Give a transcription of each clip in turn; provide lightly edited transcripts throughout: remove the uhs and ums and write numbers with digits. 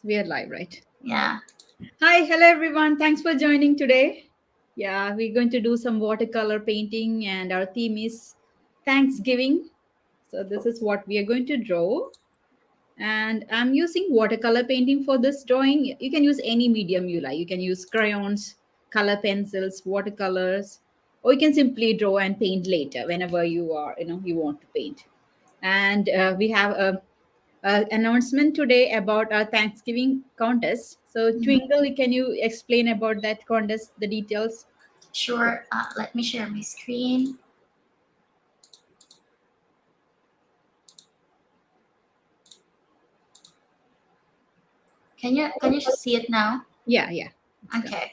We are live, right? Yeah. Hi, hello everyone. Thanks for joining today. Yeah, we're going to do some watercolor painting, and our theme is Thanksgiving. So, this is what we are going to draw. And I'm using watercolor painting for this drawing. You can use any medium you like. You can use crayons, color pencils, watercolors, or you can simply draw and paint later whenever you want to paint. And we have a announcement today about our Thanksgiving contest. So, Mhm. Twinkle, can you explain about that contest, the details? Sure. Let me share my screen. Can you see it now? Yeah, yeah. It's come. Okay.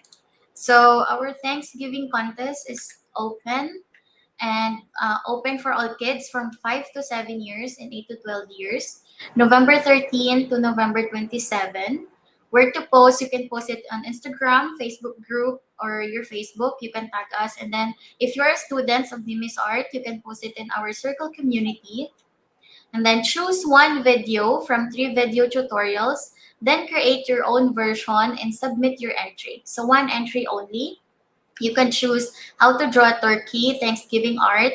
So our Thanksgiving contest is open and open for all kids from 5 to 7 years and 8 to 12 years. November 13 to November 27. Where to post? You can post it on Instagram, Facebook group, or your Facebook. You can tag us, and then if you are students of Nimis Art, you can post it in our circle community. And then choose one video from 3 video tutorials, then create your own version and submit your entry. So one entry only. You can choose how to draw a turkey, Thanksgiving art,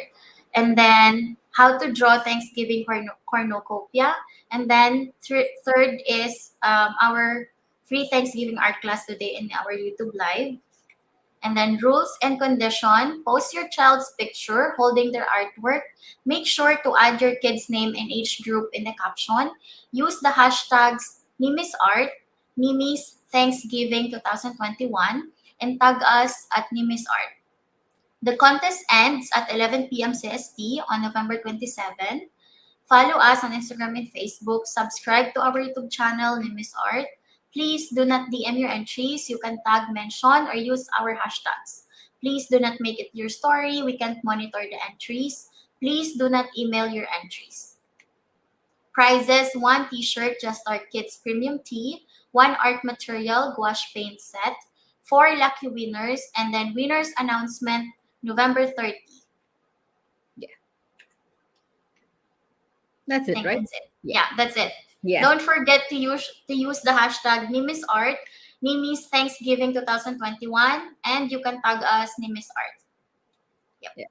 and then how to draw Thanksgiving cornucopia. And then third is our free Thanksgiving art class today in our YouTube live. And then rules and condition, post your child's picture holding their artwork. Make sure to add your kid's name and age group in the caption. Use the hashtags Nimis Art, Nimis Thanksgiving 2021, and tag us at Nimis Art. The contest ends at 11 p.m. CST on November 27. Follow us on Instagram and Facebook. Subscribe to our YouTube channel, Nimis Art. Please do not DM your entries. You can tag, mention, or use our hashtags. Please do not make it your story. We can't monitor the entries. Please do not email your entries. Prizes: one t-shirt, Just Art Kids Premium Tee, one art material, gouache paint set, four lucky winners, and then winners announcement November 30. Yeah, that's I it, think right? that's it. Yeah, Yeah, that's it. yeah, Don't forget to use the hashtag Nimis Art, Nimis Thanksgiving 2021, and you can tag us Nimis Art. Yep, yeah.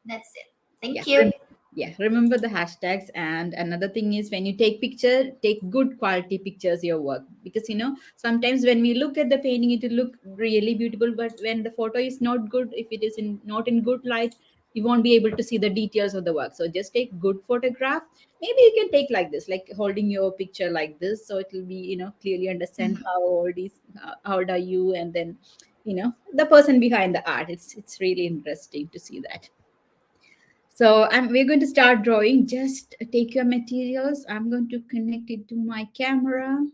that's it. Yeah. Thank you. Yeah, remember the hashtags. And another thing is, when you take picture, take good quality pictures your work, because sometimes when we look at the painting, it will look really beautiful, but when the photo is not good, if it is not in good light, you won't be able to see the details of the work. So just take good photograph. Maybe you can take like this, like holding your picture like this, so it will be clearly understand Mhm. how old are you, and then the person behind the art. It's really interesting to see that. So we're going to start drawing. Just take your materials. I'm going to connect it to my camera.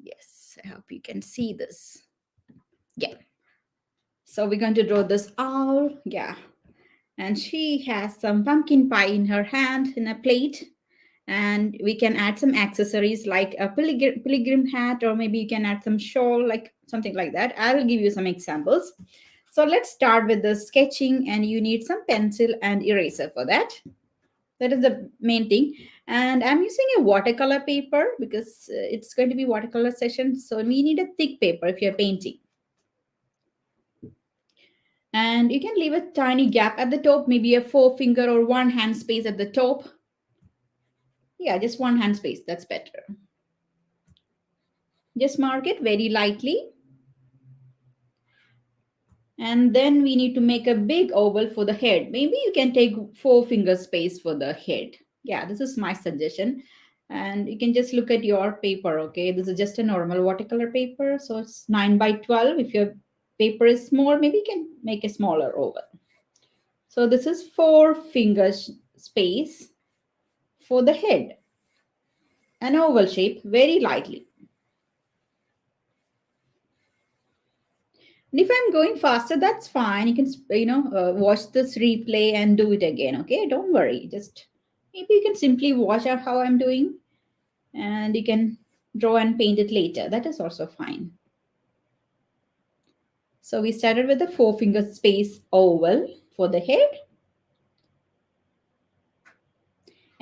Yes, I hope you can see this. Yeah. So we're going to draw this owl. Yeah. And she has some pumpkin pie in her hand in a plate. And we can add some accessories like a pilgrim hat, or maybe you can add some shawl, like something like that. I will give you some examples. So let's start with the sketching, and you need some pencil and eraser for that. That is the main thing. And I'm using a watercolor paper because it's going to be watercolor session, so we need a thick paper if you're painting. And you can leave a tiny gap at the top, maybe a forefinger or one hand space at the top. Yeah, just one hand space, that's better. Just mark it very lightly. And then we need to make a big oval for the head. Maybe you can take four-finger space for the head. Yeah, this is my suggestion. And you can just look at your paper, okay? This is just a normal watercolor paper. So it's 9 by 12. If your paper is small, maybe you can make a smaller oval. So this is four-finger space for the head. An oval shape, very lightly. And if I'm going faster, that's fine. You can, watch this replay and do it again. Okay, don't worry. Just maybe you can simply watch out how I'm doing, and you can draw and paint it later. That is also fine. So we started with the four-finger space oval for the head.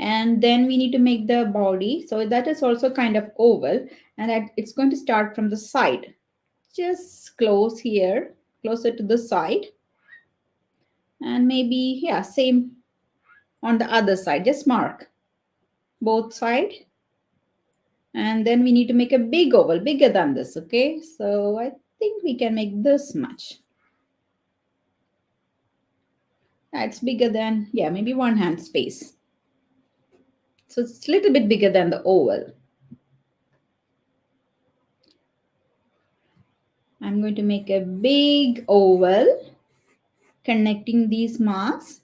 And then we need to make the body. So that is also kind of oval, and that it's going to start from the side. Just close here, closer to the side. And maybe, yeah, same on the other side. Just mark both side. And then we need to make a big oval, bigger than this, okay? So I think we can make this much. It's bigger than, yeah, maybe one hand space. So it's a little bit bigger than the oval. I'm going to make a big oval connecting these marks.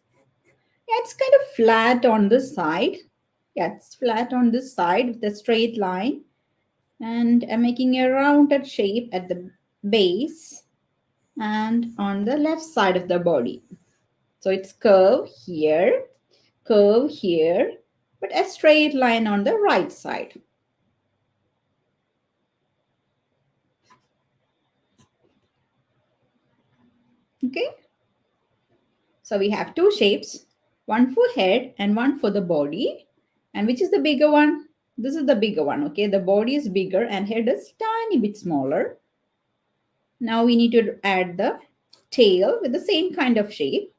Yeah, it's kind of flat on this side. Yeah, it's flat on this side with a straight line. And I'm making a rounded shape at the base and on the left side of the body. So it's curve here, but a straight line on the right side. Okay, so we have two shapes, one for head and one for the body. And which is the bigger one? This is the bigger one, okay? The body is bigger and head is tiny bit smaller. Now we need to add the tail with the same kind of shape.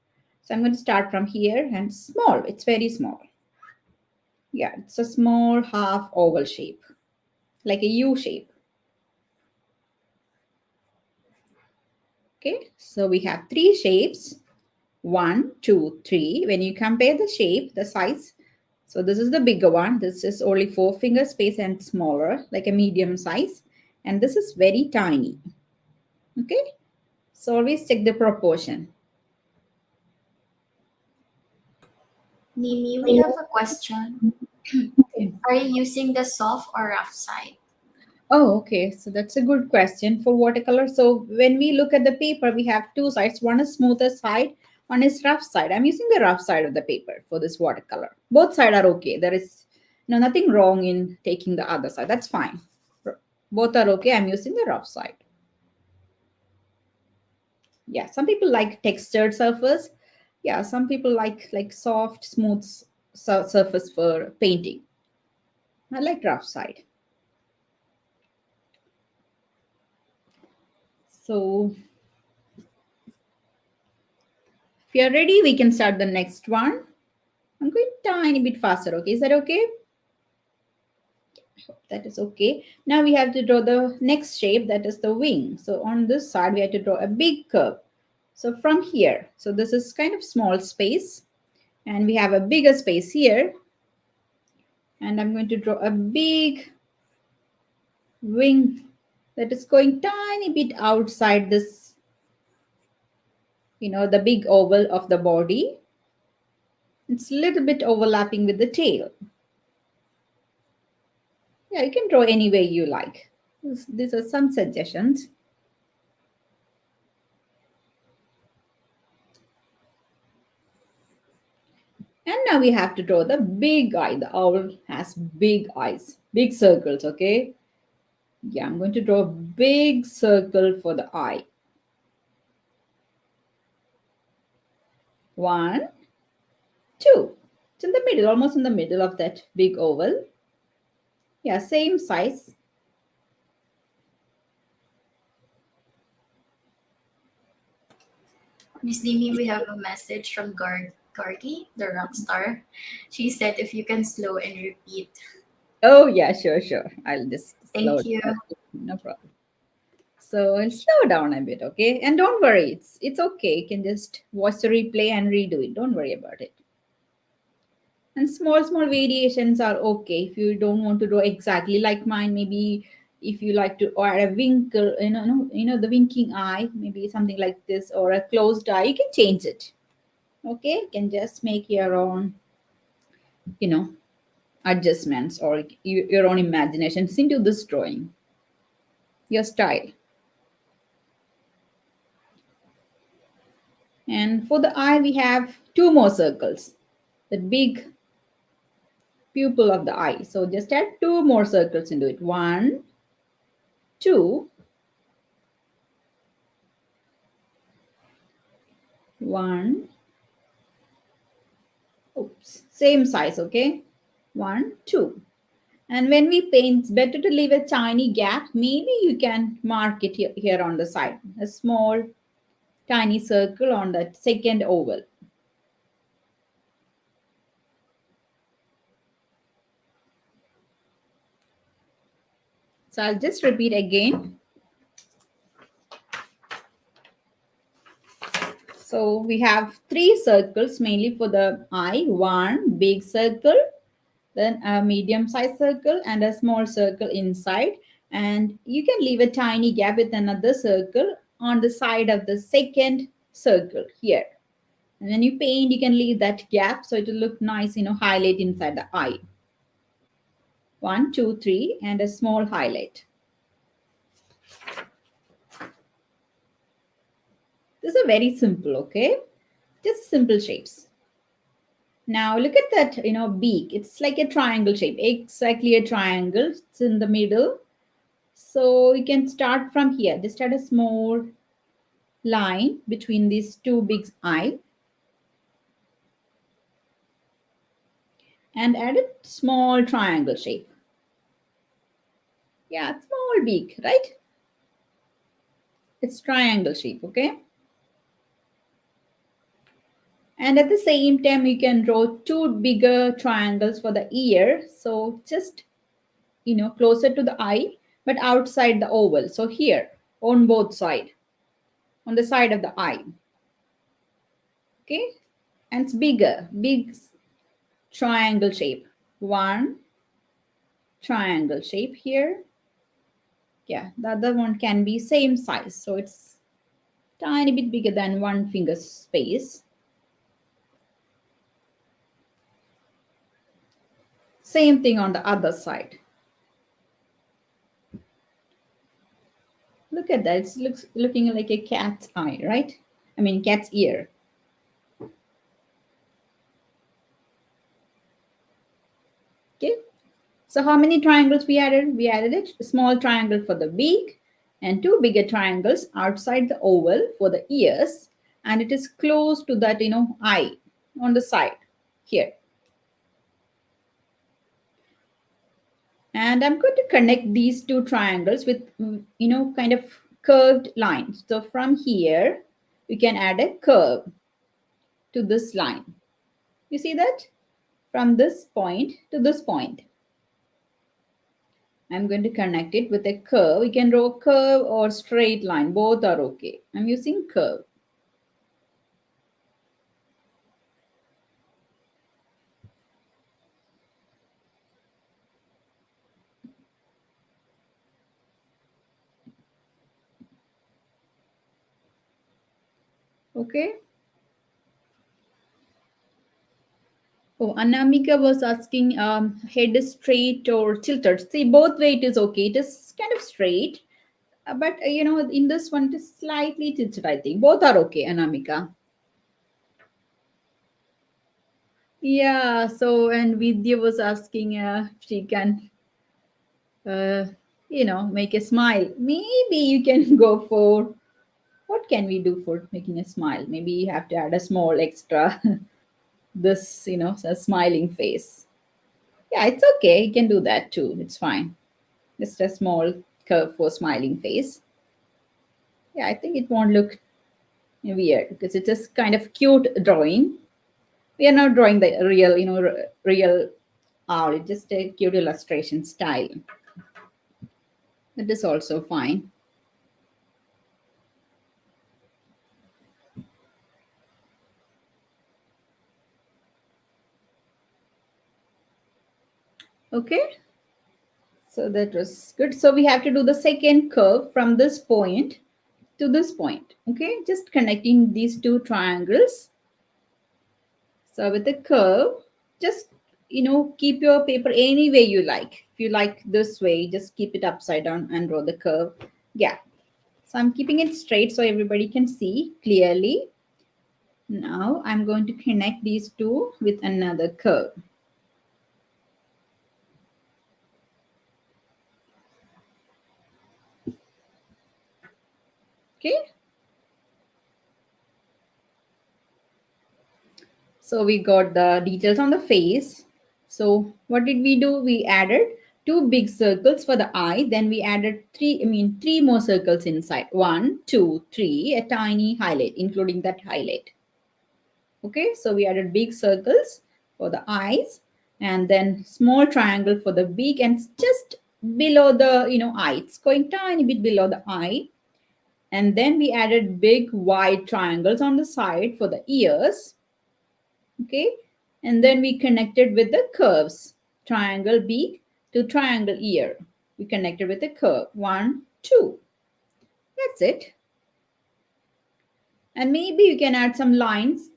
So I'm going to start from here and small, it's very small. Yeah, it's a small half oval shape, like a U shape. Okay, so we have three shapes. 1, 2, 3. When you compare the shape, the size, so this is the bigger one. This is only 4 finger space and smaller, like a medium size. And this is very tiny. Okay, so always check the proportion. Nimi, we have a question. Okay. Are you using the soft or rough side? Oh, okay. So that's a good question for watercolor. So when we look at the paper, we have two sides. One is smoother side, one is rough side. I'm using the rough side of the paper for this watercolor. Both sides are okay. There is nothing wrong in taking the other side. That's fine. Both are okay. I'm using the rough side. Yeah, some people like textured surface. Yeah, some people like soft, smooth surface for painting. I like rough side. So if you're ready, we can start the next one. I'm going tiny bit faster. Okay, is that okay? That is okay. Now we have to draw the next shape, that is the wing. So on this side, we have to draw a big curve. So from here, so this is kind of small space, and we have a bigger space here. And I'm going to draw a big wing that is going tiny bit outside this, the big oval of the body. It's a little bit overlapping with the tail. Yeah, you can draw any way you like. These are some suggestions. And now we have to draw the big eye. The owl has big eyes, big circles, okay? Yeah, I'm going to draw a big circle for the eye. 1, 2. It's in the middle, almost in the middle of that big oval. Yeah, same size. Miss Nimi, we have a message from Gargi, the rock star. She said if you can slow and repeat. Oh, yeah, sure. I'll just slow Thank it you. down. No problem. So I'll slow down a bit, okay? And don't worry, it's okay. You can just watch the replay and redo it. Don't worry about it. And small variations are okay if you don't want to draw exactly like mine. Maybe if you like to add a winkle, the winking eye, maybe something like this, or a closed eye, you can change it. Okay, you can just make your own, you know, adjustments or your own imaginations into this drawing, your style. And for the eye, we have two more circles, the big pupil of the eye. So just add two more circles into it. 1, 2, 1. Oops, same size, okay? 1, 2. And when we paint, it's better to leave a tiny gap. Maybe you can mark it here on the side. A small, tiny circle on that second oval. So I'll just repeat again. So we have three circles mainly for the eye. One big circle, then a medium sized circle and a small circle inside. And you can leave a tiny gap with another circle on the side of the second circle here. And when you paint, you can leave that gap so it will look nice, highlight inside the eye. 1, 2, 3, and a small highlight. This is very simple, okay? Just simple shapes. Now look at that, beak. It's like a triangle shape, exactly a triangle. It's in the middle. So you can start from here. Just add a small line between these two big eyes and add a small triangle shape. Yeah, small beak, right? It's triangle shape, okay? And at the same time, you can draw two bigger triangles for the ear. So just, closer to the eye, but outside the oval. So here, on both sides, on the side of the eye. Okay? And it's bigger, big triangle shape. One triangle shape here. Yeah, the other one can be same size. So it's tiny bit bigger than one finger space. Same thing on the other side. Look at that. It looks looking like a cat's eye, right? I mean cat's ear. Okay. So how many triangles we added? We added a small triangle for the beak and two bigger triangles outside the oval for the ears. And it is close to that, eye on the side here. And I'm going to connect these two triangles with, kind of curved lines. So from here, we can add a curve to this line. You see that? From this point to this point. I'm going to connect it with a curve. You can draw curve or straight line. Both are okay. I'm using curve. Okay. Oh, Anamika was asking, head is straight or tilted. See, both way it is okay. It is kind of straight. But, in this one, it is slightly tilted, I think. Both are okay, Anamika. Yeah, so, and Vidya was asking if she can, uh, make a smile. Maybe you can go for, what can we do for making a smile? Maybe you have to add a small extra, this, a smiling face. Yeah, it's okay. You can do that too. It's fine. Just a small curve for smiling face. Yeah, I think it won't look weird because it's just kind of cute drawing. We are not drawing the real, real owl. It's just a cute illustration style. That is also fine. Okay. So that was good. So we have to do the second curve from this point to this point. Okay. Just connecting these two triangles. So with the curve, just keep your paper any way you like. If you like this way, just keep it upside down and draw the curve. Yeah. So I'm keeping it straight so everybody can see clearly. Now I'm going to connect these two with another curve. Okay. So we got the details on the face. So what did we do? We added two big circles for the eye. Then we added three more circles inside. One, two, three, a tiny highlight, including that highlight. Okay, so we added big circles for the eyes and then small triangle for the beak and just below the, eye. It's going tiny bit below the eye. And then we added big wide triangles on the side for the ears. Okay, and then we connected with the curves. Triangle beak to triangle ear. We connected with a curve. One, two. That's it. And maybe you can add some lines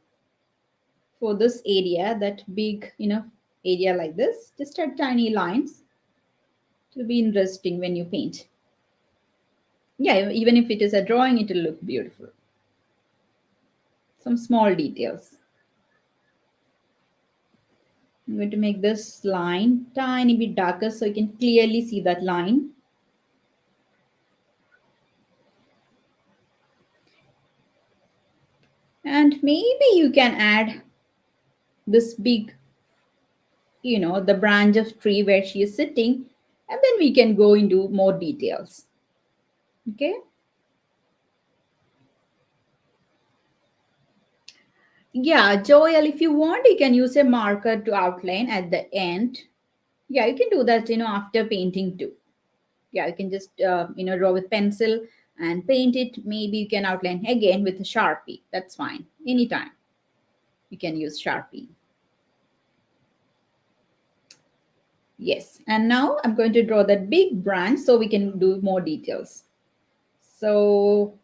for this area, that big, area like this. Just add tiny lines. It will be interesting when you paint. Yeah, even if it is a drawing, it will look beautiful. Some small details. I'm going to make this line tiny bit darker so you can clearly see that line. And maybe you can add this big, the branch of tree where she is sitting, and then we can go into more details. Okay. Yeah, Joel, if you want, you can use a marker to outline at the end. Yeah, you can do that, after painting too. Yeah, you can just, draw with pencil and paint it. Maybe you can outline again with a Sharpie. That's fine. Anytime you can use Sharpie. Yes, and now I'm going to draw that big branch so we can do more details. So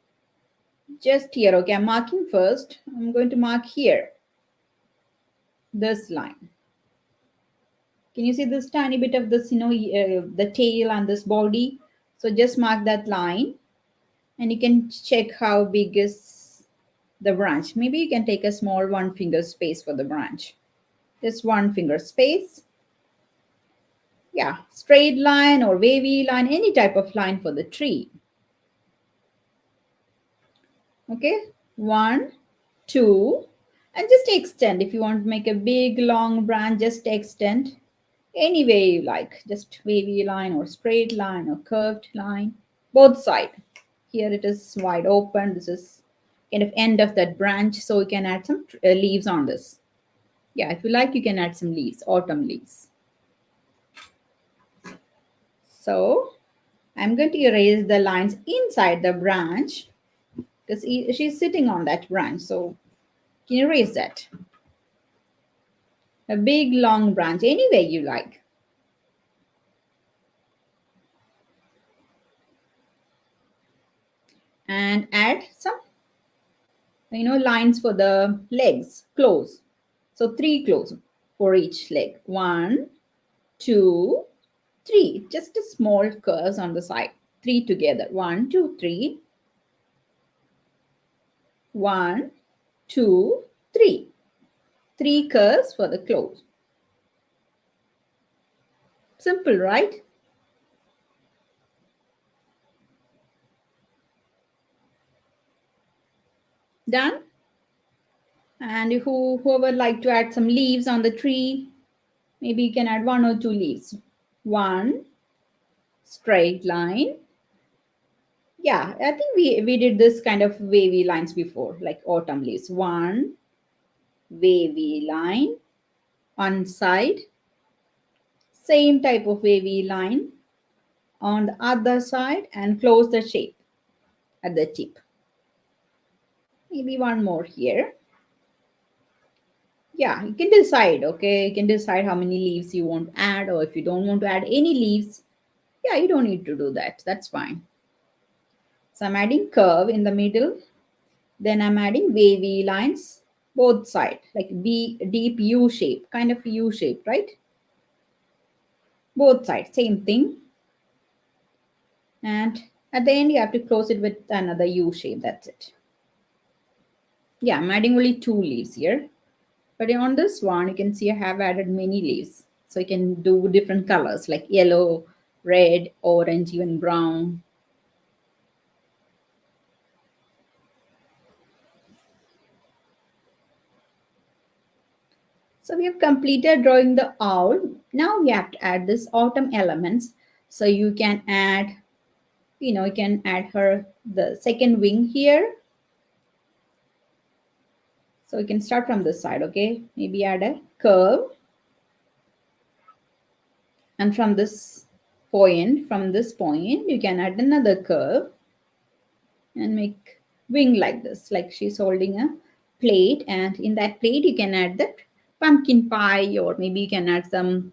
just here, okay, I'm marking first. I'm going to mark here, this line. Can you see this tiny bit of this, the tail and this body? So just mark that line and you can check how big is the branch. Maybe you can take a small 1 finger space for the branch. Just 1 finger space. Yeah, straight line or wavy line, any type of line for the tree. Okay, 1, 2, and just extend. If you want to make a big long branch, just extend any way you like. Just wavy line or straight line or curved line, both side. Here it is wide open. This is kind of end of that branch, so you can add some leaves on this. Yeah, if you like, you can add some leaves, autumn leaves. So I'm going to erase the lines inside the branch because she's sitting on that branch. So can you erase that? A big long branch, any way you like. And add some, lines for the legs, claws. So 3 claws for each leg. 1, 2, 3. Just a small curves on the side. 3 together. 1, 2, 3. 1, 2, 3. 3 curves for the claws. Simple, right? Done? And whoever like to add some leaves on the tree, maybe you can add 1 or 2 leaves. 1 straight line. Yeah, I think we did this kind of wavy lines before, like autumn leaves. 1 wavy line on side. Same type of wavy line on the other side and close the shape at the tip. Maybe 1 more here. Yeah, you can decide, okay? You can decide how many leaves you want to add, or if you don't want to add any leaves, yeah, you don't need to do that. That's fine. So I'm adding curve in the middle. Then I'm adding wavy lines both sides, like deep U shape, kind of U shape, right? Both sides, same thing. And at the end, you have to close it with another U shape. That's it. Yeah, I'm adding only 2 leaves here. But on this one, you can see I have added many leaves. So you can do different colors like yellow, red, orange, even brown. So we have completed drawing the owl. Now we have to add this autumn elements. So you can add, you can add her the second wing here. So we can start from this side, okay? Maybe add a curve. And from this point, you can add another curve and make wing like this, like she's holding a plate. And in that plate, you can add that pumpkin pie, or maybe you can add some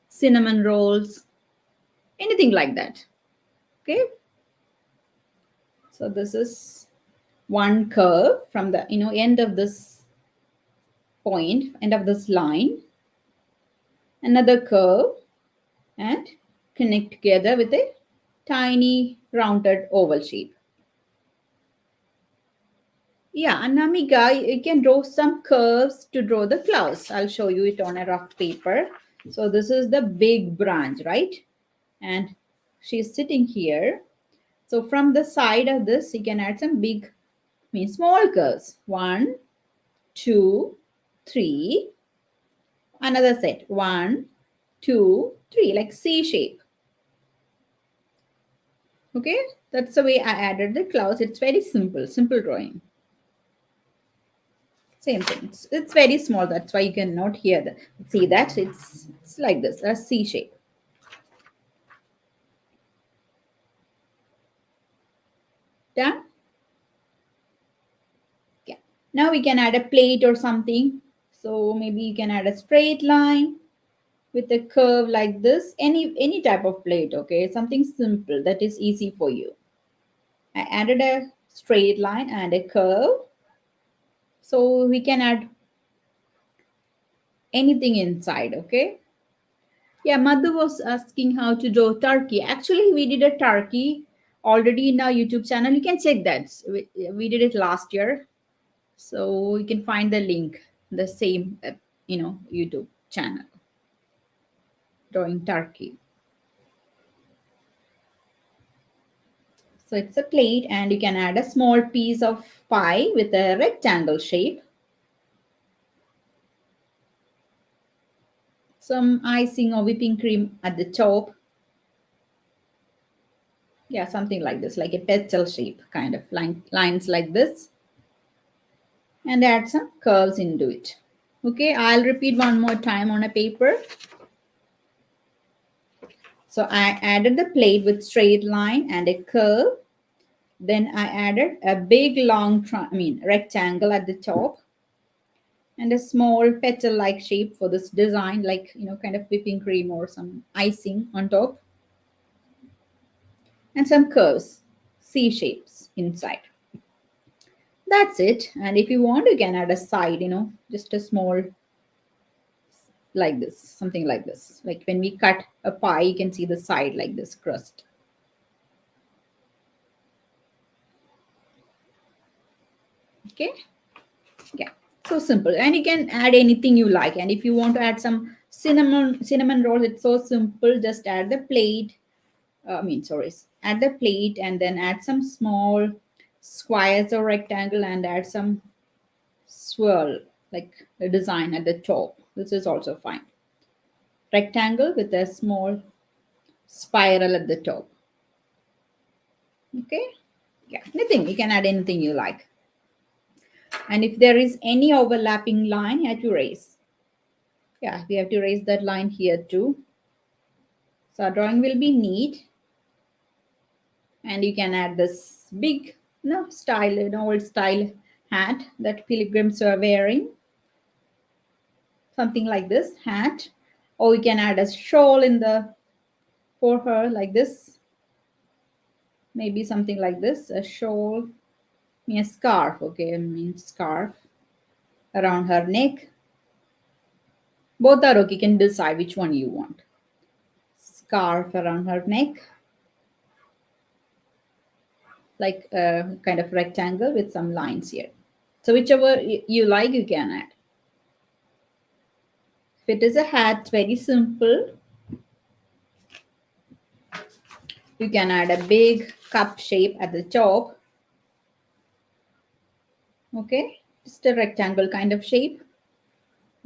cinnamon rolls, anything like that. Okay. So this is one curve from the end of this point, end of this line, another curve, and connect together with a tiny rounded oval shape. Yeah, Anamika, you can draw some curves to draw the clouds. I'll show you it on a rough paper. So this is the big branch, right? And she's sitting here. So from the side of this, you can add some big, small curves. 1, 2, 3. Another set. 1, 2, 3, like C shape. Okay, that's the way I added the clouds. It's very simple, simple drawing. Same thing. It's very small. That's why you cannot hear that. See that? It's like this, a C shape. Done? Yeah. Now we can add a plate or something. So maybe you can add a straight line with a curve like this. Any type of plate, okay? Something simple that is easy for you. I added a straight line and a curve. So we can add anything inside, okay? Yeah, Madhu was asking how to draw turkey. Actually, we did a turkey already in our YouTube channel. You can check that. We did it last year. So you can find the link, the same, YouTube channel, drawing turkey. So it's a plate and you can add a small piece of pie with a rectangle shape. Some icing or whipping cream at the top. Yeah, something like this, like a petal shape, kind of lines like this. And add some curves into it. Okay, I'll repeat one more time on a paper. So I added the plate with straight line and a curve. Then I added a big long rectangle at the top and a small petal-like shape for this design, like kind of whipping cream or some icing on top. And some curves, C shapes inside. That's it. And if you want, you can add a side, just a small, like this, something like this. Like when we cut a pie, you can see the side like this crust. Okay. Yeah. So simple. And you can add anything you like. And if you want to add some cinnamon rolls, it's so simple. Just add the plate. Add the plate and then add some small squares or rectangle and add some swirl, like a design at the top. This is also fine. Rectangle with a small spiral at the top. Okay. Yeah. Anything. You can add anything you like. And if there is any overlapping line, you have to erase. Yeah, we have to erase that line here too. So our drawing will be neat. And you can add this big, style, old style hat that pilgrims are wearing. Something like this hat. Or you can add a shawl for her like this. Maybe something like this, a shawl, a scarf, okay, scarf around her neck. Both are okay, you can decide which one you want. Scarf around her neck, like a kind of rectangle with some lines here. So whichever you like, you can add. If it is a hat, very simple. You can add a big cup shape at the top. Okay, just a rectangle kind of shape.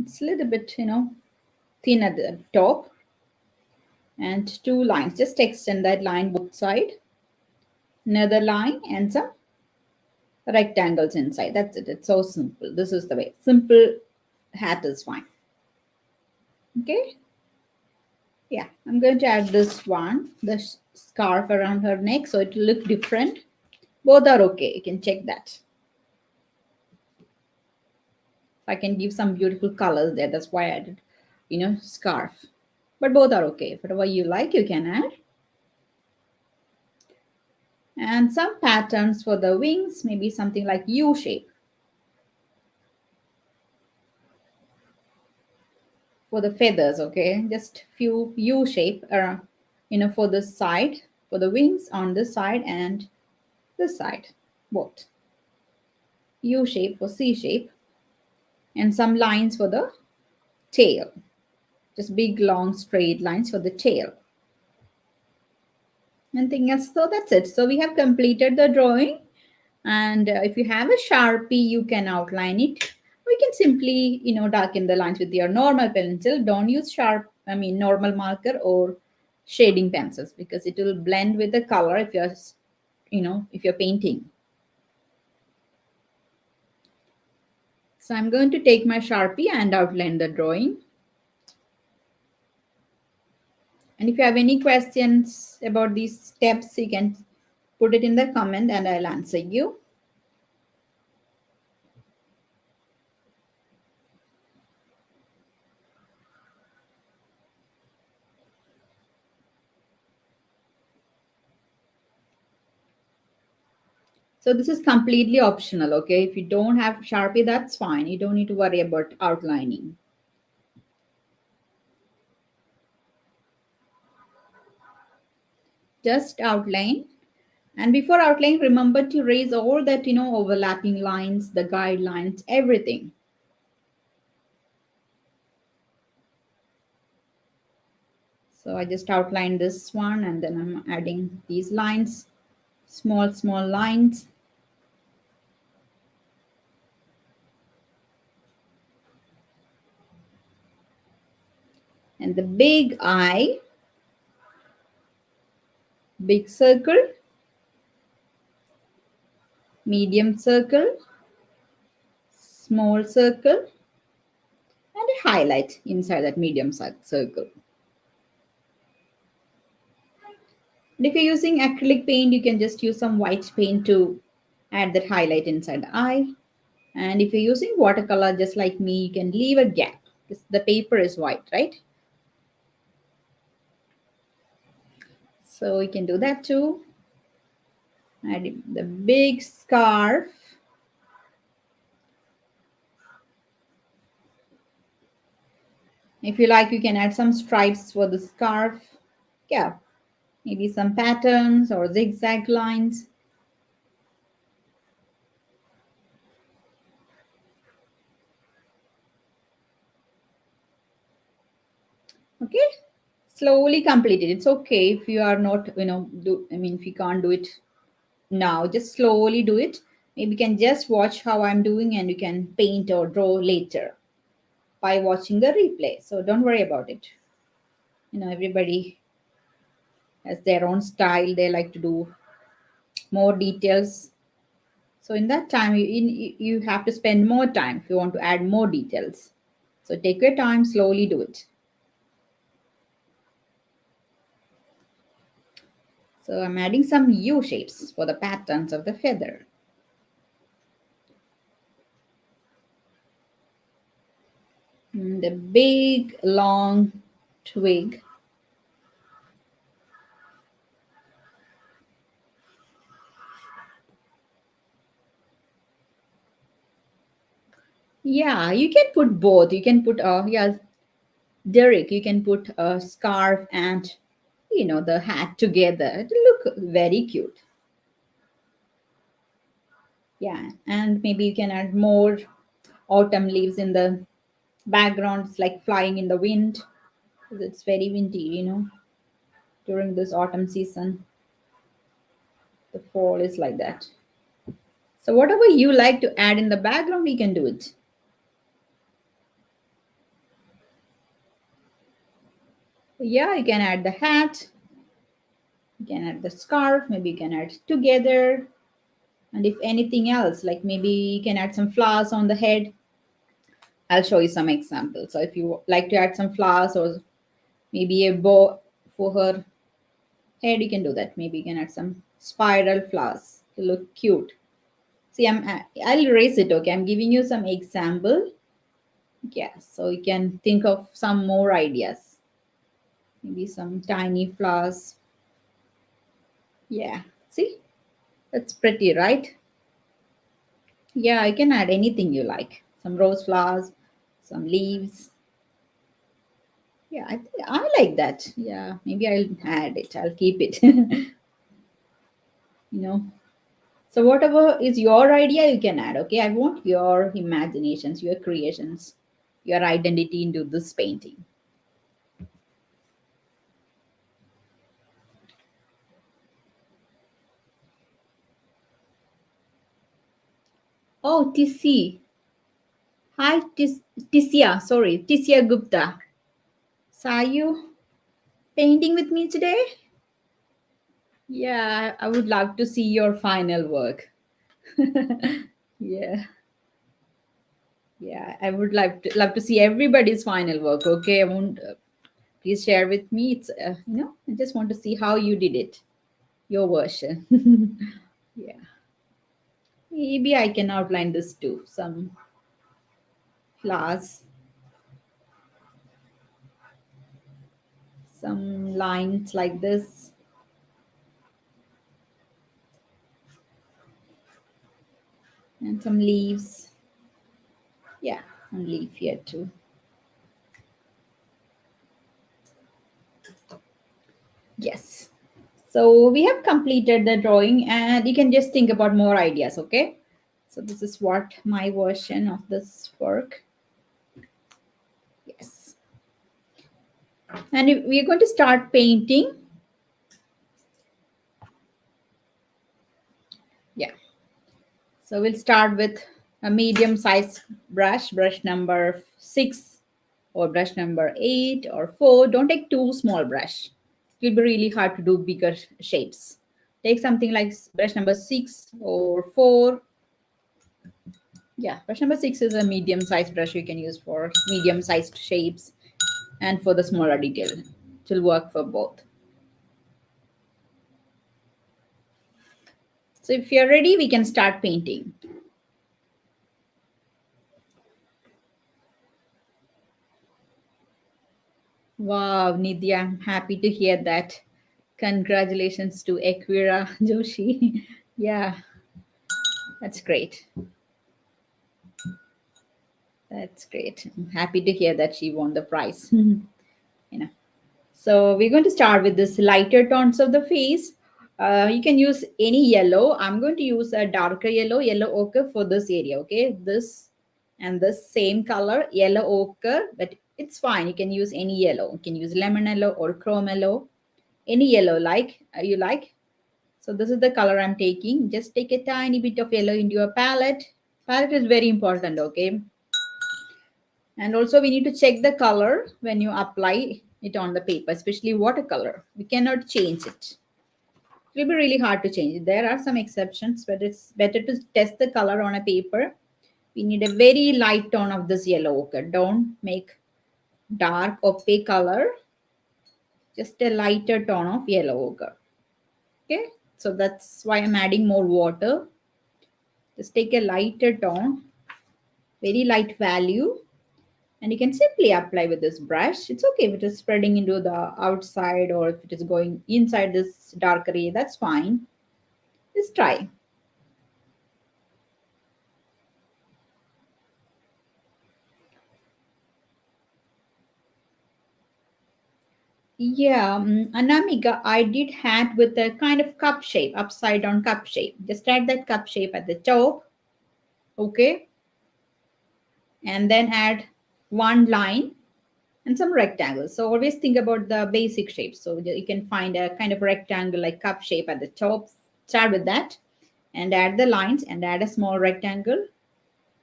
It's a little bit, thin at the top, and two lines. Just extend that line both side. Another line and some rectangles inside. That's it. It's so simple. This is the way. Simple hat is fine. Okay. Yeah, I'm going to add this one, the scarf around her neck, so it will look different. Both are okay. You can check that. I can give some beautiful colors there. That's why I added, scarf. But both are okay. Whatever you like, you can add. And some patterns for the wings, maybe something like U shape. For the feathers, okay? Just few U shape, for the side, for the wings on this side and this side, both. U shape or C shape. And some lines for the tail. Just big, long, straight lines for the tail. Nothing else. So that's it. So we have completed the drawing. And if you have a Sharpie, you can outline it. Or you can simply, darken the lines with your normal pencil. Don't use normal marker or shading pencils because it will blend with the color if you're painting. So I'm going to take my Sharpie and outline the drawing. And if you have any questions about these steps, you can put it in the comment and I'll answer you. So this is completely optional, okay? If you don't have Sharpie, that's fine. You don't need to worry about outlining. Just outline. And before outlining, remember to erase all that, overlapping lines, the guidelines, everything. So I just outlined this one and then I'm adding these lines, small, small lines. And the big eye, big circle, medium circle, small circle, and a highlight inside that medium circle. And if you're using acrylic paint, you can just use some white paint to add that highlight inside the eye. And if you're using watercolor, just like me, you can leave a gap because the paper is white, right? So you can do that too. Add the big scarf. If you like, you can add some stripes for the scarf. Yeah, maybe some patterns or zigzag lines. Okay, slowly complete it. It's okay if you are not, if you can't do it now, just slowly do it. Maybe you can just watch how I'm doing and you can paint or draw later by watching the replay. So don't worry about it. Everybody has their own style. They like to do more details. So in that time, you have to spend more time if you want to add more details. So take your time, slowly do it. So I'm adding some U shapes for the patterns of the feather. The big long twig. Yeah, you can put both. You can put Derek, you can put a scarf and the hat together. It will look very cute. Yeah, and maybe you can add more autumn leaves in the background. It's like flying in the wind. 'Cause it's very windy, during this autumn season. The fall is like that. So whatever you like to add in the background, we can do it. Yeah, you can add the hat, you can add the scarf, maybe you can add together. And if anything else, like maybe you can add some flowers on the head. I'll show you some examples. So if you like to add some flowers or maybe a bow for her head, you can do that. Maybe you can add some spiral flowers to look cute. See, I'll erase it. Okay, I'm giving you some example. Yeah, so you can think of some more ideas. Maybe some tiny flowers. Yeah, see, that's pretty, right? Yeah, you can add anything you like. Some rose flowers, some leaves. Yeah, I think I like that. Yeah, maybe I'll add it. I'll keep it. you know. So whatever is your idea, you can add. Okay, I want your imaginations, your creations, your identity into this painting. Oh, TC. Hi, Tisia. Sorry, Tisia Gupta. Saw you painting with me today? Yeah, I would love to see your final work. yeah, yeah, I would love to see everybody's final work. Okay, I won't. Please share with me. It's I just want to see how you did it, your version. yeah, maybe I can outline this too. Some flowers, some lines like this, and some leaves. Yeah, and leaf here too. Yes. So we have completed the drawing and you can just think about more ideas, okay? So this is what my version of this work. Yes. And we're going to start painting. Yeah. So we'll start with a medium size brush, brush number 6 or brush number 8 or 4. Don't take too small brush. It will be really hard to do bigger shapes. Take something like brush number 6 or 4. Yeah, brush number 6 is a medium sized brush you can use for medium sized shapes and for the smaller detail. It will work for both. So if you're ready, we can start painting. Wow, Nidya, I'm happy to hear that. Congratulations to Equira Joshi. yeah, that's great. That's great. I'm happy to hear that she won the prize. you know. So we're going to start with this lighter tones of the face. You can use any yellow. I'm going to use a darker yellow, yellow ochre for this area. Okay, this and this same color, yellow ochre, but it's fine. You can use any yellow. You can use lemon yellow or chrome yellow, any yellow like you like. So this is the color I'm taking. Just take a tiny bit of yellow into your palette. Palette is very important. Okay, and also we need to check the color when you apply it on the paper, especially watercolor. We cannot change it. It will be really hard to change it. There are some exceptions, but it's better to test the color on a paper. We need a very light tone of this yellow ochre. Don't make dark opaque color. Just a lighter tone of yellow ochre. Okay, so that's why I'm adding more water. Just take a lighter tone, very light value, and you can simply apply with this brush. It's okay if it is spreading into the outside or if it is going inside this dark area, that's fine. Just try. Yeah, Anamika, I did hat with a kind of cup shape, upside down cup shape. Just add that cup shape at the top, okay? And then add one line and some rectangles. So always think about the basic shapes. So you can find a kind of rectangle like cup shape at the top. Start with that and add the lines and add a small rectangle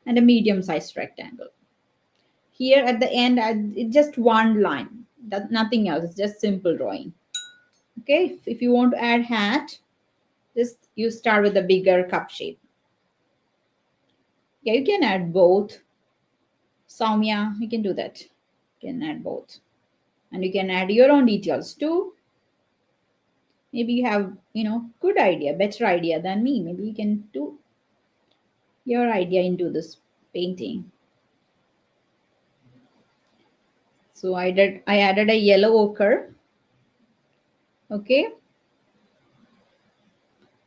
and a medium sized rectangle. Here at the end, add just one line. nothing else. It's just simple drawing. Okay, if you want to add hat, just you start with the bigger cup shape. Yeah, you can add both. Soumya, you can do that. You can add both. And you can add your own details too. Maybe you have, good idea, better idea than me. Maybe you can do your idea into this painting. So I added a yellow ochre. Okay.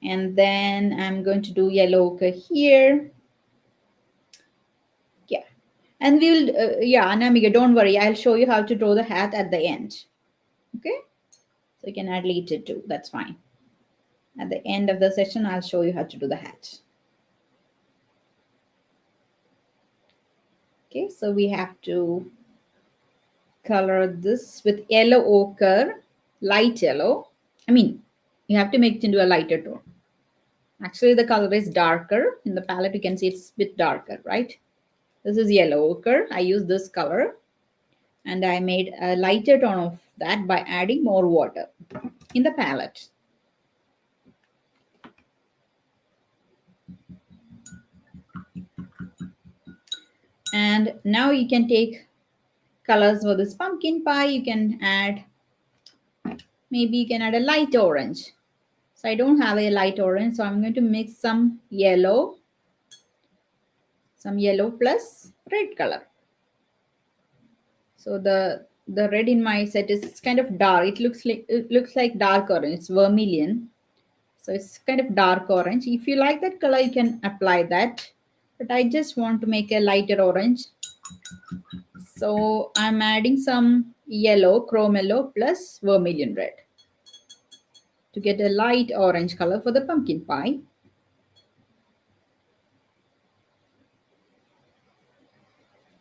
And then I'm going to do yellow ochre here. Yeah. And we'll, yeah, Anamika, don't worry. I'll show you how to draw the hat at the end. Okay. So you can add later too. That's fine. At the end of the session, I'll show you how to do the hat. Okay. So we have to color this with yellow ochre, light yellow. I mean, you have to make it into a lighter tone. Actually, the color is darker. In the palette, you can see it's a bit darker, right? This is yellow ochre. I use this color. And I made a lighter tone of that by adding more water in the palette. And now you can take colors for this pumpkin pie. You can add, maybe you can add a light orange. So I don't have a light orange, so I'm going to mix some yellow plus red color. So the red in my set is kind of dark. It looks like dark orange. It's vermilion. So it's kind of dark orange. If you like that color, you can apply that. But I just want to make a lighter orange. So I'm adding some yellow, chrome yellow plus vermilion red to get a light orange color for the pumpkin pie.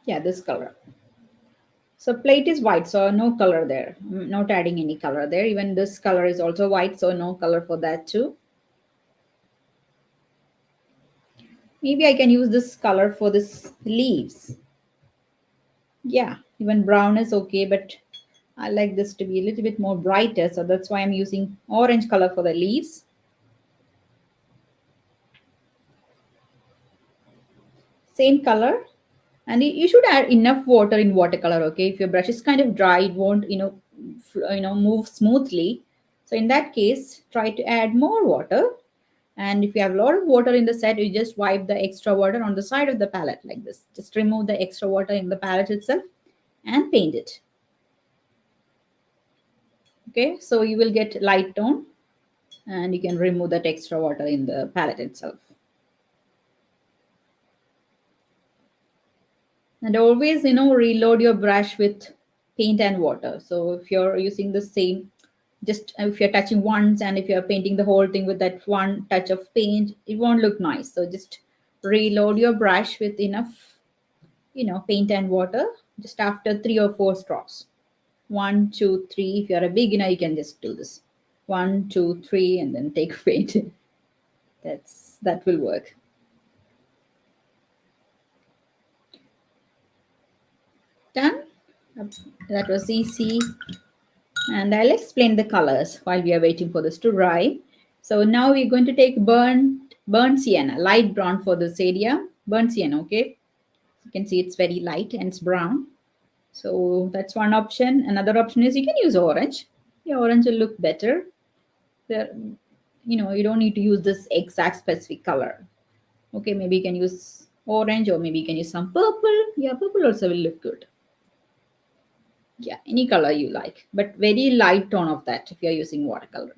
Yeah, this color. So plate is white, so no color there. I'm not adding any color there. Even this color is also white, so no color for that too. Maybe I can use this color for this leaves. Yeah, even brown is okay, but I like this to be a little bit more brighter, so that's why I'm using orange color for the leaves. Same color. And you should add enough water in watercolor, okay? If your brush is kind of dry, it won't, move smoothly. So in that case, try to add more water. And if you have a lot of water in the set, you just wipe the extra water on the side of the palette like this. Just remove the extra water in the palette itself and paint it. Okay, so you will get light tone and you can remove that extra water in the palette itself. And always, reload your brush with paint and water. So if you're using the same, just if you're touching once and if you're painting the whole thing with that one touch of paint, it won't look nice. So just reload your brush with enough, paint and water just after 3 or 4 strokes. 1, 2, 3. If you're a beginner, you can just do this. 1, 2, 3, and then take paint. That will work. Done. That was easy. And I'll explain the colors while we are waiting for this to dry. So now we're going to take burnt sienna, light brown for this area. Burnt sienna, okay? You can see it's very light and it's brown. So that's one option. Another option is you can use orange. Yeah, orange will look better. There, you don't need to use this exact specific color. Okay, maybe you can use orange or maybe you can use some purple. Yeah, purple also will look good. Yeah, any color you like, but very light tone of that if you're using watercolor.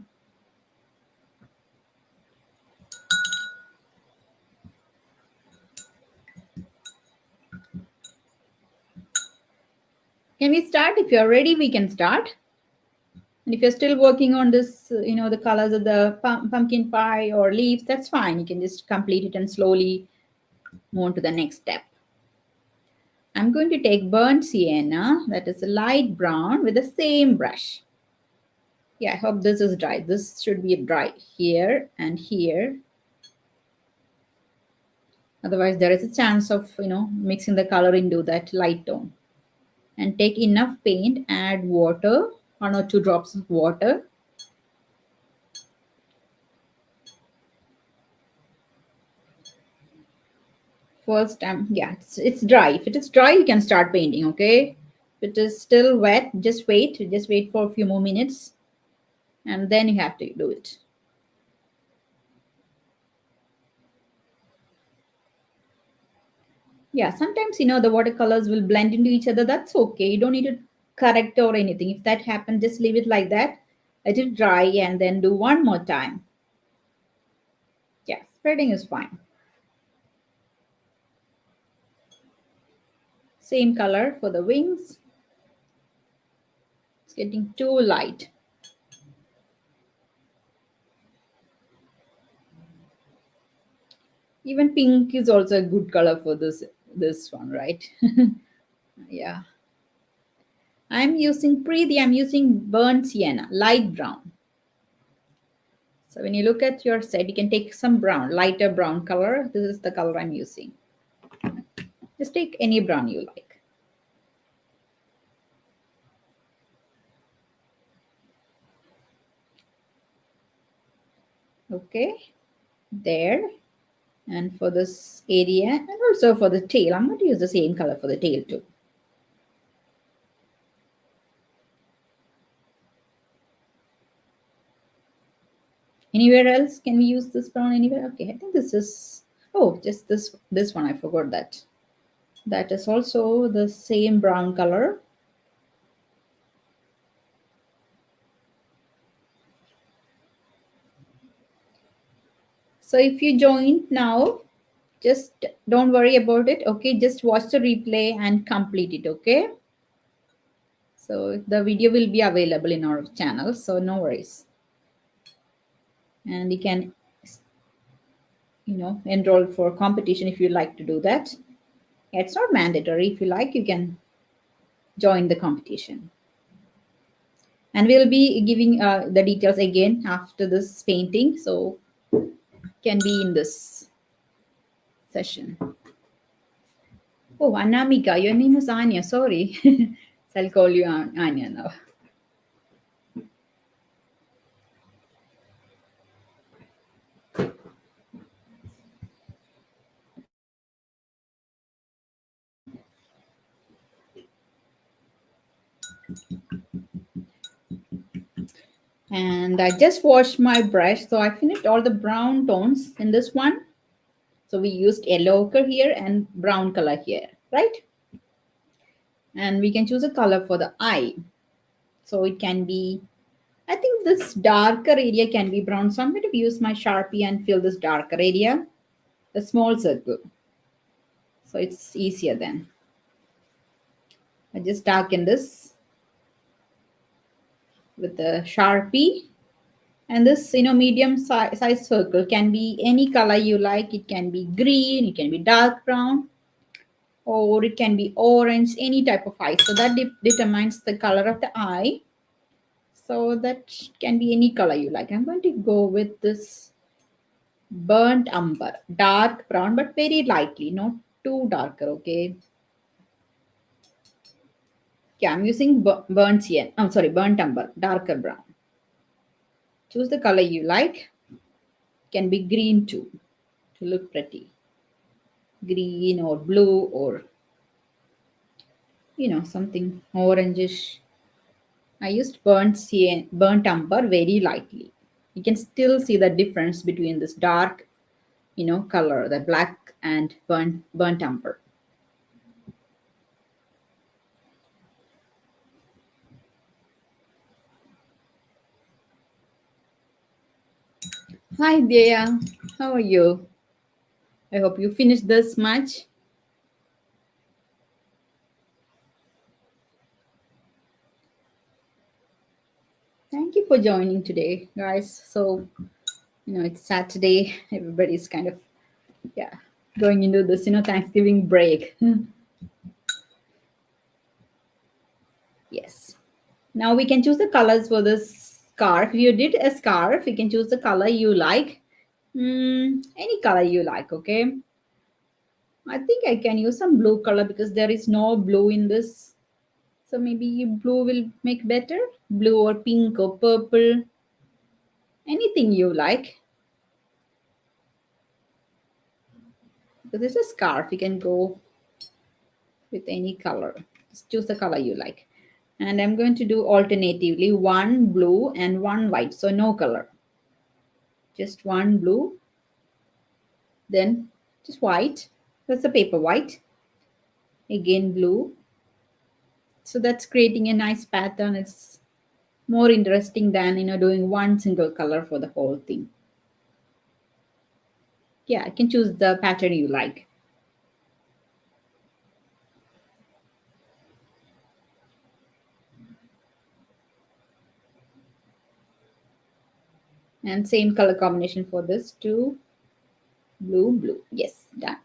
Can we start? If you're ready, we can start. And if you're still working on this, the colors of the pumpkin pie or leaves, that's fine. You can just complete it and slowly move on to the next step. I'm going to take burnt sienna, that is a light brown, with the same brush. Yeah, I hope this is dry. This should be dry here and here. Otherwise, there is a chance of, mixing the color into that light tone. And take enough paint, add water, 1 or 2 drops of water. First time, yeah, it's dry. If it is dry, you can start painting, okay? If it is still wet, just wait for a few more minutes, and then you have to do it. Yeah, sometimes the watercolors will blend into each other. That's okay. You don't need to correct or anything. If that happens, just leave it like that. Let it dry and then do one more time. Yeah, spreading is fine. Same color for the wings. It's getting too light. Even pink is also a good color for this one, right? Yeah. I'm using burnt sienna, light brown. So when you look at your set, you can take some brown, lighter brown color. This is the color I'm using. Just take any brown you like. Okay, there. And for this area, and also for the tail, I'm going to use the same color for the tail too. Anywhere else? Can we use this brown anywhere? Okay, I think this is, oh, just this one. I forgot that. That is also the same brown color. So if you join now, just don't worry about it. Okay, just watch the replay and complete it. Okay. So the video will be available in our channel. So no worries. And you can, enroll for competition if you like to do that. It's not mandatory. If you like, you can join the competition. And we'll be giving the details again after this painting. So can be in this session. Oh, Anamika, your name is Anya. Sorry. So I'll call you Anya now. And I just washed my brush. So I finished all the brown tones in this one. So we used yellow ochre here and brown color here, right? And we can choose a color for the eye. So it can be, I think this darker area can be brown. So I'm going to use my Sharpie and fill this darker area, a small circle. So it's easier then. I just darken this with the Sharpie. And this, medium size circle can be any color you like. It can be green, it can be dark brown, or it can be orange, any type of eye. So that determines the color of the eye. So that can be any color you like. I'm going to go with this burnt umber, dark brown, but very lightly, not too darker, okay? Yeah, I'm using burnt cyan. I'm sorry, burnt umber, darker brown. Choose the color you like. Can be green too, to look pretty. Green or blue or, something orangish. I used burnt umber very lightly. You can still see the difference between this dark, color, the black and burnt umber. Hi there. How are you? I hope you finished this much. Thank you for joining today, guys. So, it's Saturday. Everybody's kind of, yeah, going into this, Thanksgiving break. Yes. Now we can choose the colors for this scarf. If you did a scarf, you can choose the color you like. Any color you like, okay? I think I can use some blue color because there is no blue in this So maybe blue will make better. Blue or pink or purple. Anything you like. Because it's a scarf, you can go with any color. Just choose the color you like. And I'm going to do alternatively one blue and one white. So no color. Just one blue, then just white. That's the paper white. Again blue. So that's creating a nice pattern. It's more interesting than doing one single color for the whole thing. Yeah, I can choose the pattern you like. And same color combination for this too. Blue, blue. Yes, done.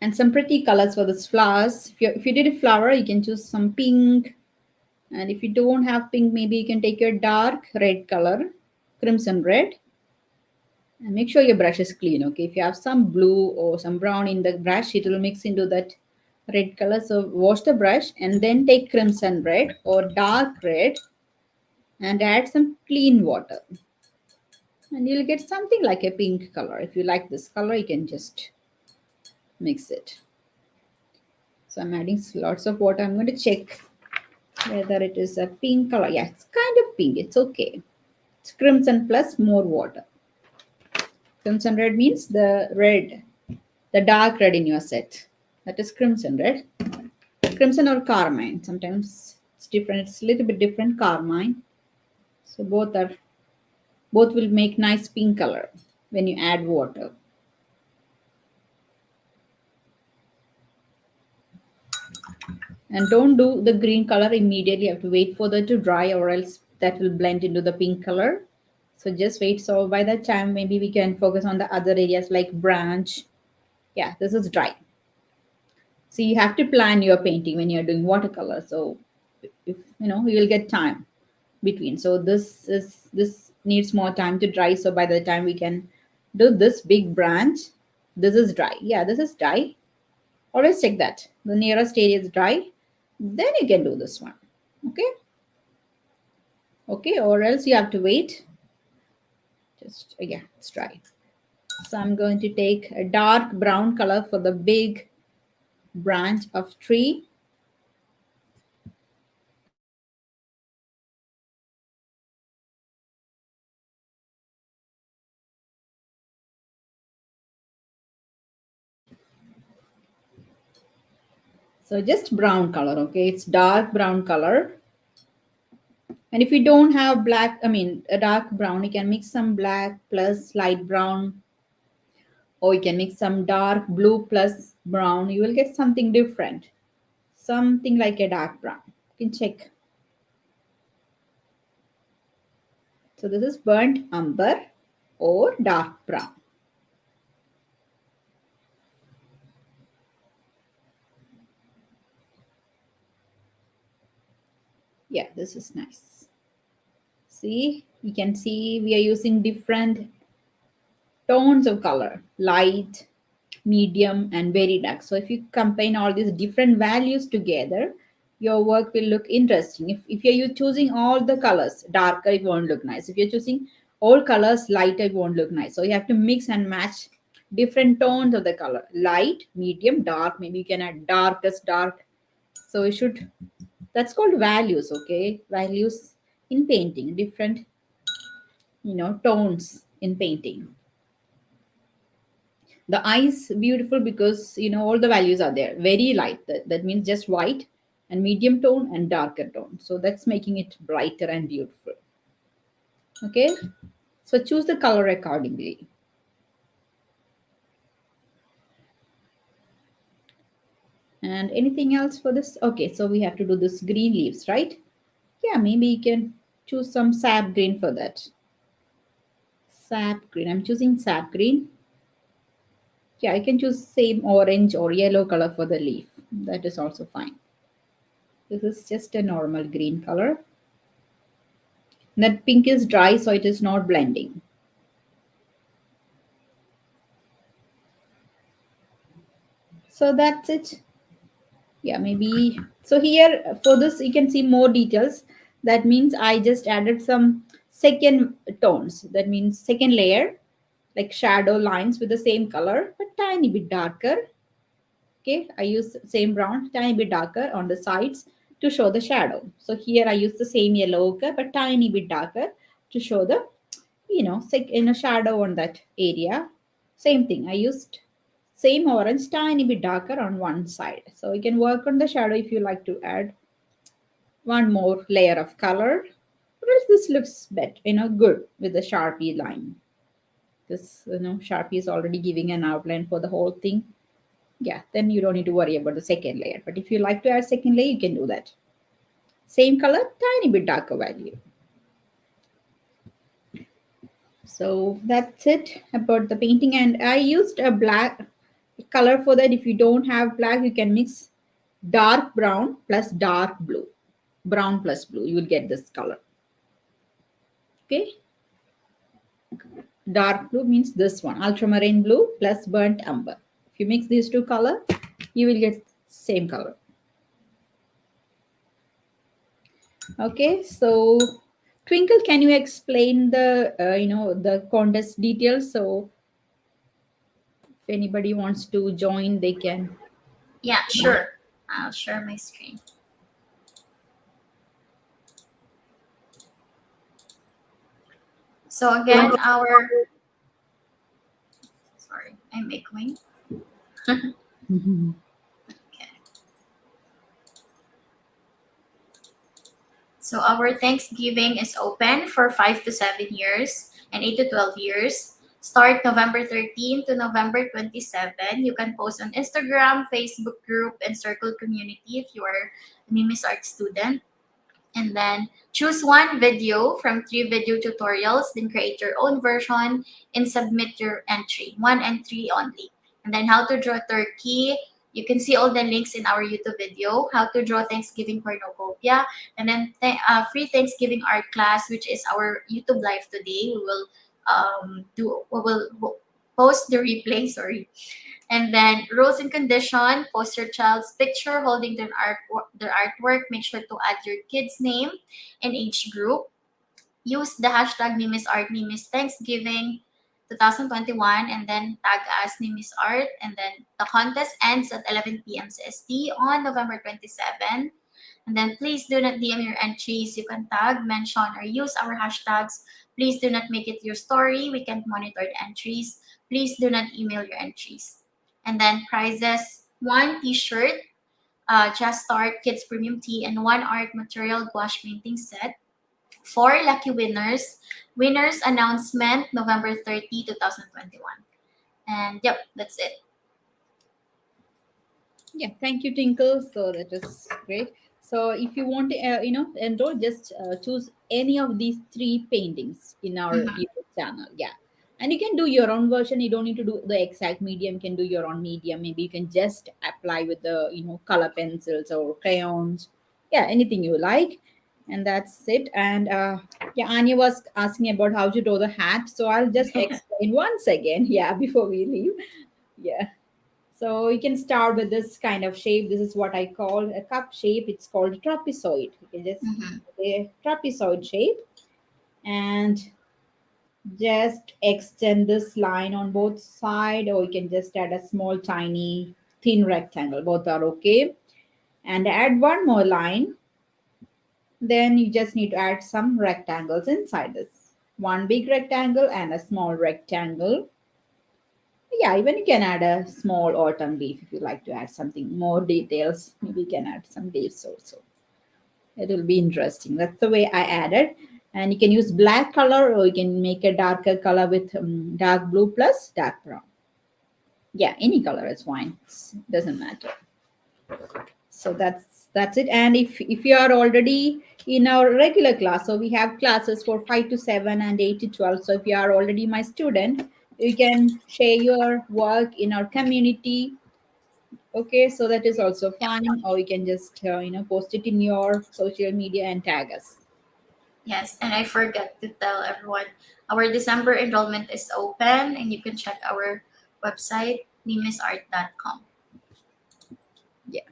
And some pretty colors for this flowers. If you did a flower, you can choose some pink. And if you don't have pink, maybe you can take your dark red color, crimson red. And make sure your brush is clean, okay? If you have some blue or some brown in the brush, it will mix into that red color. So wash the brush and then take crimson red or dark red and add some clean water. And you'll get something like a pink color. If you like this color, you can just mix it. So I'm adding lots of water. I'm going to check whether it is a pink color. Yeah, it's kind of pink. It's okay. It's crimson plus more water. Crimson red means the dark red in your set. That is crimson red. Crimson or carmine. Sometimes it's different. It's a little bit different. Carmine. So both will make nice pink color when you add water. And don't do the green color immediately. You have to wait for that to dry, or else that will blend into the pink color. So just wait. So by that time, maybe we can focus on the other areas like branch. Yeah, this is dry. So you have to plan your painting when you're doing watercolor. So if you will get time between. So this needs more time to dry. So by the time we can do this big branch, this is dry. Yeah, this is dry. Always check that the nearest area is dry. Then you can do this one. Okay. Okay, or else you have to wait. Just yeah, it's dry. So I'm going to take a dark brown color for the big branch of tree. So just brown color, okay? It's dark brown color. And if you don't have black, a dark brown, you can mix some black plus light brown, or you can mix some dark blue plus brown. You will get something different, something like a dark brown. You can check. So this is burnt umber or dark brown. Yeah, this is nice. See, you can see we are using different tones of color, light, medium, and very dark. So if you combine all these different values together, your work will look interesting. If you're choosing all the colors darker, it won't look nice. If you're choosing all colors lighter, it won't look nice. So you have to mix and match different tones of the color, light, medium, dark. Maybe you can add darkest dark. So you should, that's called values, okay? Values in painting, different tones in painting. The eyes beautiful because all the values are there. Very light, that means just white, and medium tone and darker tone. So that's making it brighter and beautiful. Okay, so choose the color accordingly. And anything else for this? Okay, so we have to do this green leaves, right? Yeah, maybe you can choose some sap green for that. Sap green, I'm choosing sap green. Yeah, I can choose same orange or yellow color for the leaf. That is also fine. This is just a normal green color. That pink is dry, so it is not blending. So that's it. Yeah, maybe. So here for this, you can see more details. That means I just added some second tones. That means second layer, like shadow lines with the same color, but tiny bit darker. Okay, I use same brown, tiny bit darker on the sides to show the shadow. So here I use the same yellow ochre, but tiny bit darker to show the, shadow on that area. Same thing, I used same orange, tiny bit darker on one side. So you can work on the shadow if you like to add one more layer of color. But this looks better, good with the Sharpie line. This, Sharpie is already giving an outline for the whole thing. Yeah, then you don't need to worry about the second layer. But if you like to add second layer, you can do that. Same color, tiny bit darker value. So that's it about the painting. And I used a black color for that. If you don't have black, you can mix dark brown plus dark blue. Brown plus blue, you will get this color. Okay. Dark blue means this one, ultramarine blue plus burnt umber. If you mix these two color, you will get same color. Okay, so Twinkle, can you explain the contest details? So if anybody wants to join, they can. Yeah, sure. I'll share my screen. So again, sorry, I'm echoing. Mhm. Okay. So our Thanksgiving is open for 5 to 7 years and 8 to 12 years. Start November 13 to November 27. You can post on Instagram, Facebook group, and circle community if you are a Mimis Art student. And then choose one video from 3 video tutorials, then create your own version and submit your entry. One entry only. And then how to draw turkey. You can see all the links in our YouTube video. How to draw Thanksgiving cornucopia. And then free Thanksgiving art class, which is our YouTube live today. We will post the replay, sorry. And then rules and condition, post your child's picture holding their artwork. Make sure to add your kid's name and age group. Use the hashtag #MimisArt, Mimis Thanksgiving 2021, and then tag us #MimisArt. And then the contest ends at 11 p.m. CST on November 27. And then please do not DM your entries. You can tag, mention, or use our hashtags. Please do not make it your story. We can't monitor the entries. Please do not email your entries. And then prizes, one t-shirt, Just Start Kids Premium Tee, and one art material gouache painting set. Four lucky winners. Winners announcement November 30, 2021. And yep, that's it. Yeah, thank you, Tinkle. So that is great. So if you want to, enroll, just choose any of these three paintings in our Mhm. YouTube channel. Yeah, and you can do your own version. You don't need to do the exact medium. You can do your own medium. Maybe you can just apply with the color pencils or crayons. Yeah, anything you like, and that's it. And yeah, Anya was asking about how to draw the hat. So I'll just explain once again. Yeah, before we leave. Yeah. So you can start with this kind of shape. This is what I call a cup shape. It's called trapezoid. You can just Mhm. a trapezoid shape and just extend this line on both side, or you can just add a small tiny thin rectangle. Both are okay. And add one more line. Then you just need to add some rectangles inside this. One big rectangle and a small rectangle. Yeah, even you can add a small autumn leaf if you like to add something more details. Maybe you can add some leaves also. It will be interesting. That's the way I added. And you can use black color or you can make a darker color with dark blue plus dark brown. Yeah, any color is fine. It doesn't matter. So that's it. And if you are already in our regular class, so we have classes for 5 to 7 and 8 to 12. So if you are already my student, you can share your work in our community. Okay, so that is also fine, or you can just post it in your social media and tag us. Yes, and I forgot to tell everyone, our December enrollment is open, and you can check our website, nimisart.com. Yeah.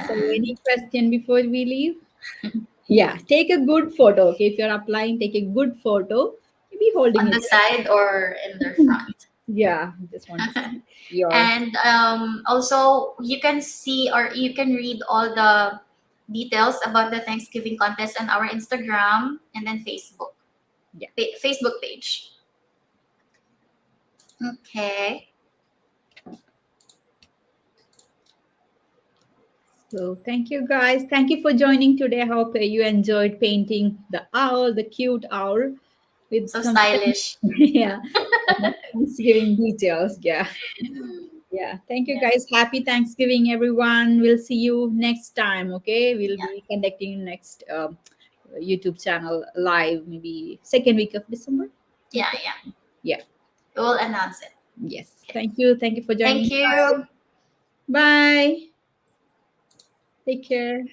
So, any Then, question before we leave? Yeah, take a good photo. Okay, if you're applying, take a good photo. Be holding on it the up. side or in the front. Yeah, just want to see your. And also, you can see or you can read all the details about the Thanksgiving contest on our Instagram and then Yeah. Facebook page. Okay. So, thank you guys. Thank you for joining today. I hope you enjoyed painting the owl, the cute owl, with So some stylish. yeah, Thanksgiving details. Yeah. Yeah. Thank you Yes. guys. Happy Thanksgiving, everyone. We'll see you next time. Okay. We'll Yeah. be conducting next YouTube channel live, maybe second week of December. Yeah. Okay. Yeah. Yeah. We will announce it. Yes. Okay. Thank you. Thank you for Thank joining. you. Bye. Bye. Take care.